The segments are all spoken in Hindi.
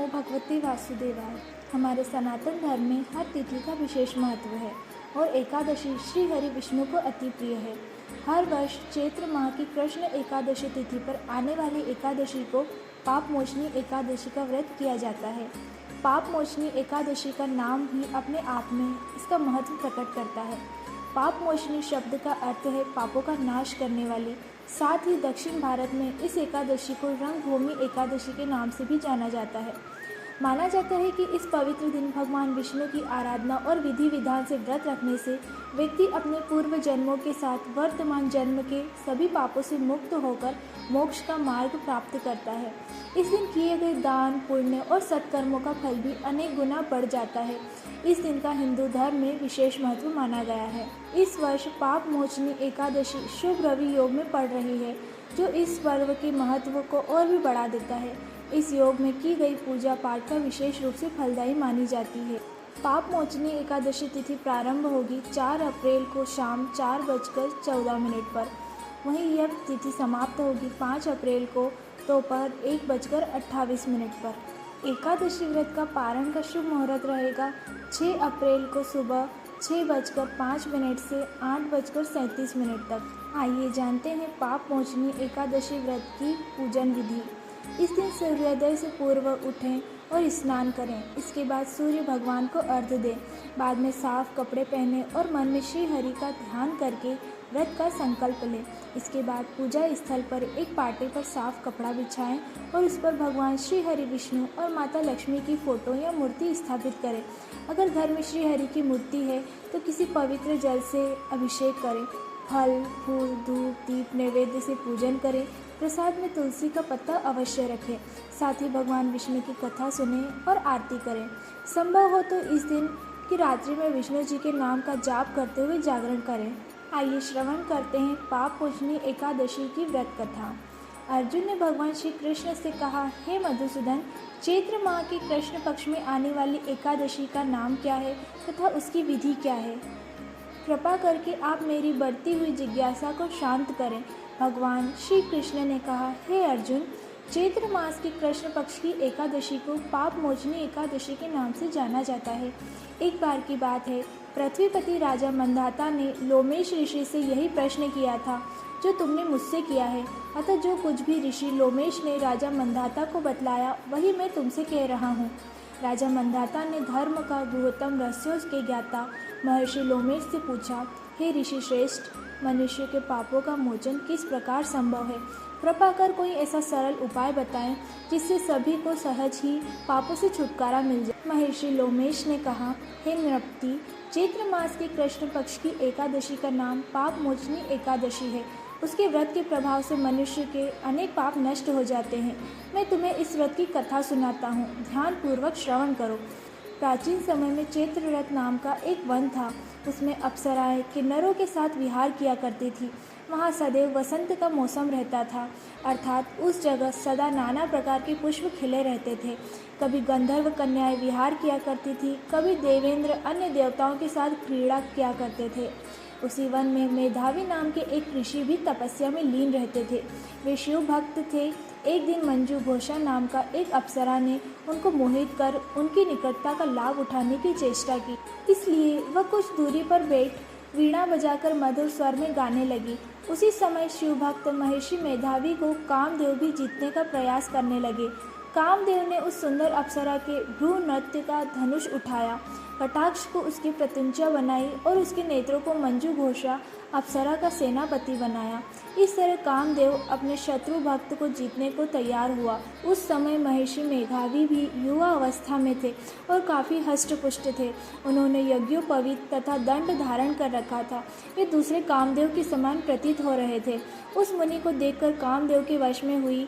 नमो भगवते वासुदेवाय। हमारे सनातन धर्म में हर तिथि का विशेष महत्व है और एकादशी श्री हरि विष्णु को अति प्रिय है। हर वर्ष चैत्र माह की कृष्ण एकादशी तिथि पर आने वाली एकादशी को पाप मोचनी एकादशी का व्रत किया जाता है। पाप मोचनी एकादशी का नाम ही अपने आप में इसका महत्व प्रकट करता है। पाप मोचनी शब्द का अर्थ है पापों का नाश करने वाली। साथ ही दक्षिण भारत में इस एकादशी को रंगभूमि एकादशी के नाम से भी जाना जाता है। माना जाता है कि इस पवित्र दिन भगवान विष्णु की आराधना और विधि विधान से व्रत रखने से व्यक्ति अपने पूर्व जन्मों के साथ वर्तमान जन्म के सभी पापों से मुक्त होकर मोक्ष का मार्ग प्राप्त करता है। इस दिन किए गए दान, पुण्य और सत्कर्मों का फल भी अनेक गुना बढ़ जाता है। इस दिन का हिंदू धर्म में विशेष महत्व माना गया है। इस वर्ष पाप मोचनी एकादशी शुभ रवि योग में पड़ रही है, जो इस पर्व के महत्व को और भी बढ़ा देता है। इस योग में की गई पूजा पाठ का विशेष रूप से फलदायी मानी जाती है। पाप मोचनी एकादशी तिथि प्रारंभ होगी 4 अप्रैल को शाम 4:14 पर। वहीं यह तिथि समाप्त होगी 5 अप्रैल को दोपहर 1:28 पर। एकादशी व्रत का पारण का शुभ मुहूर्त रहेगा 6 अप्रैल को सुबह 6:05 से 8:37 तक। आइए जानते हैं पाप मोचनी एकादशी व्रत की पूजन विधि। इस दिन सूर्योदय से पूर्व उठें और स्नान करें। इसके बाद सूर्य भगवान को अर्घ्य दें। बाद में साफ कपड़े पहने और मन में श्री हरि का ध्यान करके व्रत का संकल्प लें। इसके बाद पूजा स्थल पर एक पाटे पर साफ कपड़ा बिछाएं और उस पर भगवान श्री हरि विष्णु और माता लक्ष्मी की फोटो या मूर्ति स्थापित करें। अगर घर में श्री हरि की मूर्ति है तो किसी पवित्र जल से अभिषेक करें। फल, फूल, धूप, दीप नैवेद्य से पूजन करें। प्रसाद में तुलसी का पत्ता अवश्य रखें। साथ ही भगवान विष्णु की कथा सुनें और आरती करें। संभव हो तो इस दिन की रात्रि में विष्णु जी के नाम का जाप करते हुए जागरण करें। आइए श्रवण करते हैं पाप मोचनी एकादशी की व्रत कथा। अर्जुन ने भगवान श्री कृष्ण से कहा, हे मधुसूदन, चैत्र माह की कृष्ण पक्ष में आने वाली एकादशी का नाम क्या है तथा उसकी विधि क्या है? कृपा करके आप मेरी बढ़ती हुई जिज्ञासा को शांत करें। भगवान श्री कृष्ण ने कहा, हे अर्जुन, चैत्र मास की कृष्ण पक्ष की एकादशी को पाप मोचनी एकादशी के नाम से जाना जाता है। एक बार की बात है, पृथ्वीपति राजा मंदाता ने लोमेश ऋषि से यही प्रश्न किया था जो तुमने मुझसे किया है। अतः जो कुछ भी ऋषि लोमेश ने राजा मंदाता को बतलाया वही मैं तुमसे कह रहा हूँ। राजा मंदाता ने धर्म का गुह्यतम रहस्यों के ज्ञाता महर्षि लोमेश से पूछा, हे ऋषि श्रेष्ठ, मनुष्य के पापों का मोचन किस प्रकार संभव है? कृपा कर कोई ऐसा सरल उपाय बताएं जिससे सभी को सहज ही पापों से छुटकारा मिल जाए। महर्षि लोमेश ने कहा, हे नृपति, चैत्र मास की कृष्ण पक्ष की एकादशी का नाम पाप मोचनी एकादशी है। उसके व्रत के प्रभाव से मनुष्य के अनेक पाप नष्ट हो जाते हैं। मैं तुम्हें इस व्रत की कथा सुनाता हूँ, ध्यान पूर्वक श्रवण करो। प्राचीन समय में चैत्र व्रत नाम का एक वन था। उसमें अप्सराएं किन्नरों के साथ विहार किया करती थी। वहाँ सदैव वसंत का मौसम रहता था, अर्थात उस जगह सदा नाना प्रकार के पुष्प खिले रहते थे। कभी गंधर्व कन्याएं विहार किया करती थी, कभी देवेंद्र अन्य देवताओं के साथ क्रीड़ा किया करते थे। उसी वन में मेधावी नाम के एक ऋषि भी तपस्या में लीन रहते थे। वे शिव भक्त थे। एक दिन मंजू घोषा नाम का एक अप्सरा ने उनको मोहित कर उनकी निकटता का लाभ उठाने की चेष्टा की। इसलिए वह कुछ दूरी पर बैठ वीणा बजाकर मधुर स्वर में गाने लगी। उसी समय शिव भक्त महर्षि मेधावी को कामदेव भी जीतने का प्रयास करने लगे। कामदेव ने उस सुंदर अप्सरा के भ्रू नृत्य का धनुष उठाया, कटाक्ष को उसकी प्रत्यंचा बनाई और उसके नेत्रों को मंजू घोषा अप्सरा का सेनापति बनाया। इस तरह कामदेव अपने शत्रु भक्त को जीतने को तैयार हुआ। उस समय महर्षि मेधावी भी युवा अवस्था में थे और काफ़ी हष्टपुष्ट थे। उन्होंने यज्ञोपवीत तथा दंड धारण कर रखा था। वे दूसरे कामदेव के समान प्रतीत हो रहे थे। उस मुनि को देखकर कामदेव के वश में हुई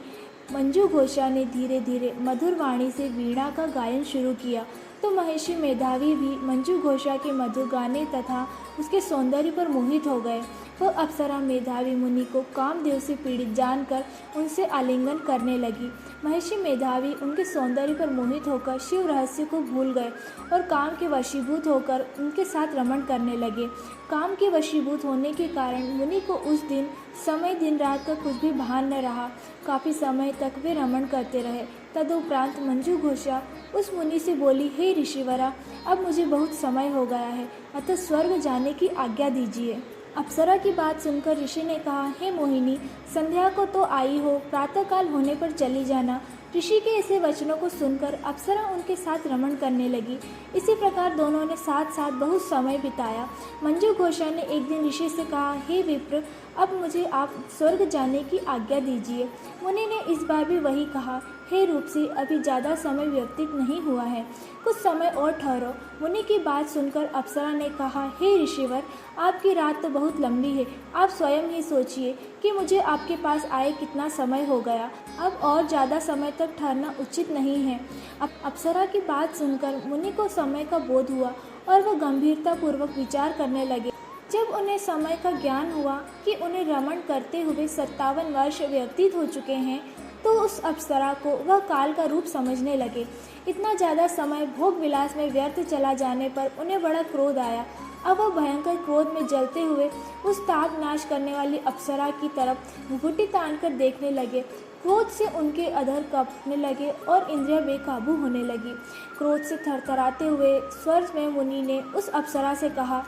मंजू घोषा ने धीरे धीरे मधुर वाणी से वीणा का गायन शुरू किया तो महर्षि मेधावी भी मंजू घोषा के मधुर गाने तथा उसके सौंदर्य पर मोहित हो गए। वह अप्सरा मेधावी मुनि को कामदेव से पीड़ित जानकर उनसे आलिंगन करने लगी। महर्षि मेधावी उनके सौंदर्य पर मोहित होकर शिव रहस्य को भूल गए और काम के वशीभूत होकर उनके साथ रमण करने लगे। काम के वशीभूत होने के कारण मुनि को उस दिन समय दिन रात का कुछ भी भान न रहा। काफ़ी समय तक वे रमण करते रहे। तदुपरांत मंजू घोषा उस मुनि से बोली, हे ऋषिवरा, अब मुझे बहुत समय हो गया है, अतः स्वर्ग जाने की आज्ञा दीजिए। अप्सरा की बात सुनकर ऋषि ने कहा, हे मोहिनी, संध्या को तो आई हो, प्रातःकाल होने पर चली जाना। ऋषि के ऐसे वचनों को सुनकर अप्सरा उनके साथ रमण करने लगी। इसी प्रकार दोनों ने साथ साथ बहुत समय बिताया। मंजू घोषा ने एक दिन ऋषि से कहा, हे विप्र, अब मुझे आप स्वर्ग जाने की आज्ञा दीजिए। मुनि ने इस बार भी वही कहा, हे रूपसी, अभी ज़्यादा समय व्यतीत नहीं हुआ है, कुछ समय और ठहरो। मुनि की बात सुनकर अप्सरा ने कहा, हे ऋषिवर, आपकी रात तो बहुत लंबी है, आप स्वयं ही सोचिए कि मुझे आपके पास आए कितना समय हो गया, अब और ज़्यादा समय तक ठहरना उचित नहीं है। अप्सरा की बात सुनकर मुनि को समय का बोध हुआ और वह गंभीरतापूर्वक विचार करने लगे। जब उन्हें समय का ज्ञान हुआ कि उन्हें रमण करते हुए 57 वर्ष व्यतीत हो चुके हैं, तो उस अप्सरा को वह काल का रूप समझने लगे। इतना ज़्यादा समय भोग विलास में व्यर्थ चला जाने पर उन्हें बड़ा क्रोध आया। अब वह भयंकर क्रोध में जलते हुए उस ताप नाश करने वाली अप्सरा की तरफ घुटी तान कर देखने लगे। क्रोध से उनके अधर कांपने लगे और इंद्रियां बेकाबू होने लगी। क्रोध से थरथराते हुए स्वर में मुनि ने उस अप्सरा से कहा,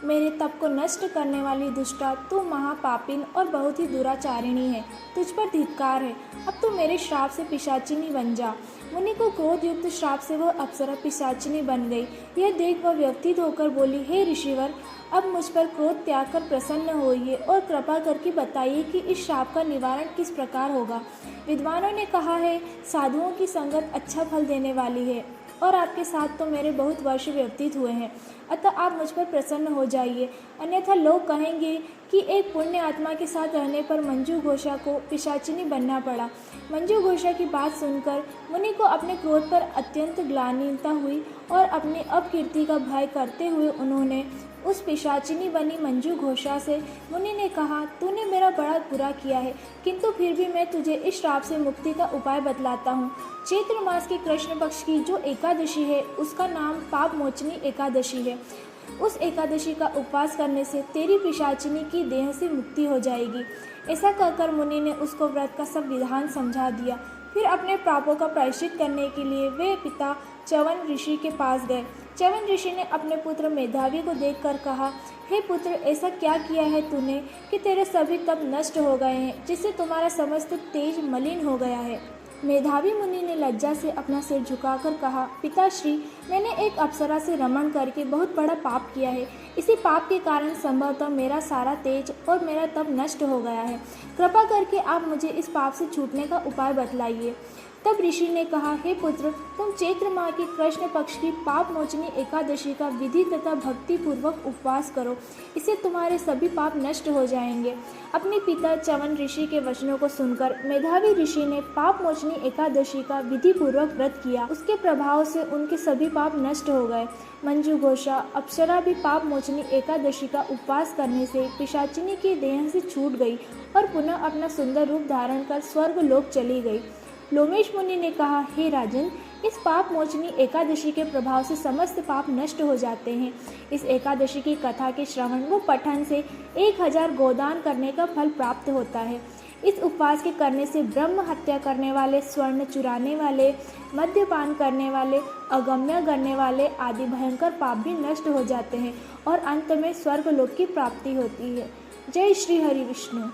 मेरे तप को नष्ट करने वाली दुष्टा, तू महापापिन और बहुत ही दुराचारिणी है, तुझ पर धिक्कार है, अब तू मेरे श्राप से पिशाचिनी बन जा। मुनि को क्रोध युक्त श्राप से वह अप्सरा पिशाचिनी बन गई। यह देख वह व्यथित होकर बोली, हे ऋषिवर, अब मुझ पर क्रोध त्याग कर प्रसन्न होइए और कृपा करके बताइए कि इस श्राप का निवारण किस प्रकार होगा। विद्वानों ने कहा है, साधुओं की संगत अच्छा फल देने वाली है और आपके साथ तो मेरे बहुत वर्ष व्यतीत हुए हैं, अतः आप मुझ पर प्रसन्न हो जाइए, अन्यथा लोग कहेंगे कि एक पुण्य आत्मा के साथ रहने पर मंजू घोषा को पिशाचिनी बनना पड़ा। मंजू घोषा की बात सुनकर मुनि को अपने क्रोध पर अत्यंत ग्लानिता हुई और अपनी अपकीर्ति का भय करते हुए उन्होंने उस पिशाचिनी बनी मंजू घोषा से मुनि ने कहा, तूने मेरा बड़ा बुरा किया है, किंतु फिर भी मैं तुझे इस श्राप से मुक्ति का उपाय बतलाता हूँ। चैत्र मास के कृष्ण पक्ष की जो एकादशी है, उसका नाम पाप मोचनी एकादशी है। उस एकादशी का उपवास करने से तेरी पिशाचिनी की देह से मुक्ति हो जाएगी। ऐसा कहकर मुनि ने उसको व्रत का सब विधान समझा दिया। फिर अपने पापों का प्रायश्चित करने के लिए वे पिता च्यवन ऋषि के पास गए। च्यवन ऋषि ने अपने पुत्र मेधावी को देखकर कहा, हे पुत्र, ऐसा क्या किया है तूने कि तेरे सभी तप नष्ट हो गए हैं, जिससे तुम्हारा समस्त तेज मलिन हो गया है। मेधावी मुनि ने लज्जा से अपना सिर झुकाकर कहा, पिताश्री, मैंने एक अप्सरा से रमण करके बहुत बड़ा पाप किया है। इसी पाप के कारण संभवतः मेरा सारा तेज और मेरा तप नष्ट हो गया है। कृपा करके आप मुझे इस पाप से छूटने का उपाय बतलाइए। तब ऋषि ने कहा, हे पुत्र, तुम चैत्र माह की कृष्ण पक्ष की पाप मोचनी एकादशी का विधि तथा भक्ति पूर्वक उपवास करो, इससे तुम्हारे सभी पाप नष्ट हो जाएंगे। अपने पिता च्यवन ऋषि के वचनों को सुनकर मेधावी ऋषि ने पाप मोचनी एकादशी का विधि पूर्वक व्रत किया। उसके प्रभाव से उनके सभी पाप नष्ट हो गए। मंजू घोषा अप्सरा भी पाप मोचनी एकादशी का उपवास करने से पिशाचिनी की देह से छूट गई और पुनः अपना सुंदर रूप धारण कर स्वर्ग लोक चली गई। लोमेश मुनि ने कहा, हे राजन, इस पाप मोचनी एकादशी के प्रभाव से समस्त पाप नष्ट हो जाते हैं। इस एकादशी की कथा के श्रवण व पठन से 1000 गोदान करने का फल प्राप्त होता है। इस उपवास के करने से ब्रह्म हत्या करने वाले, स्वर्ण चुराने वाले, मद्यपान करने वाले, अगम्य करने वाले आदि भयंकर पाप भी नष्ट हो जाते हैं और अंत में स्वर्ग लोक की प्राप्ति होती है। जय श्री हरि विष्णु।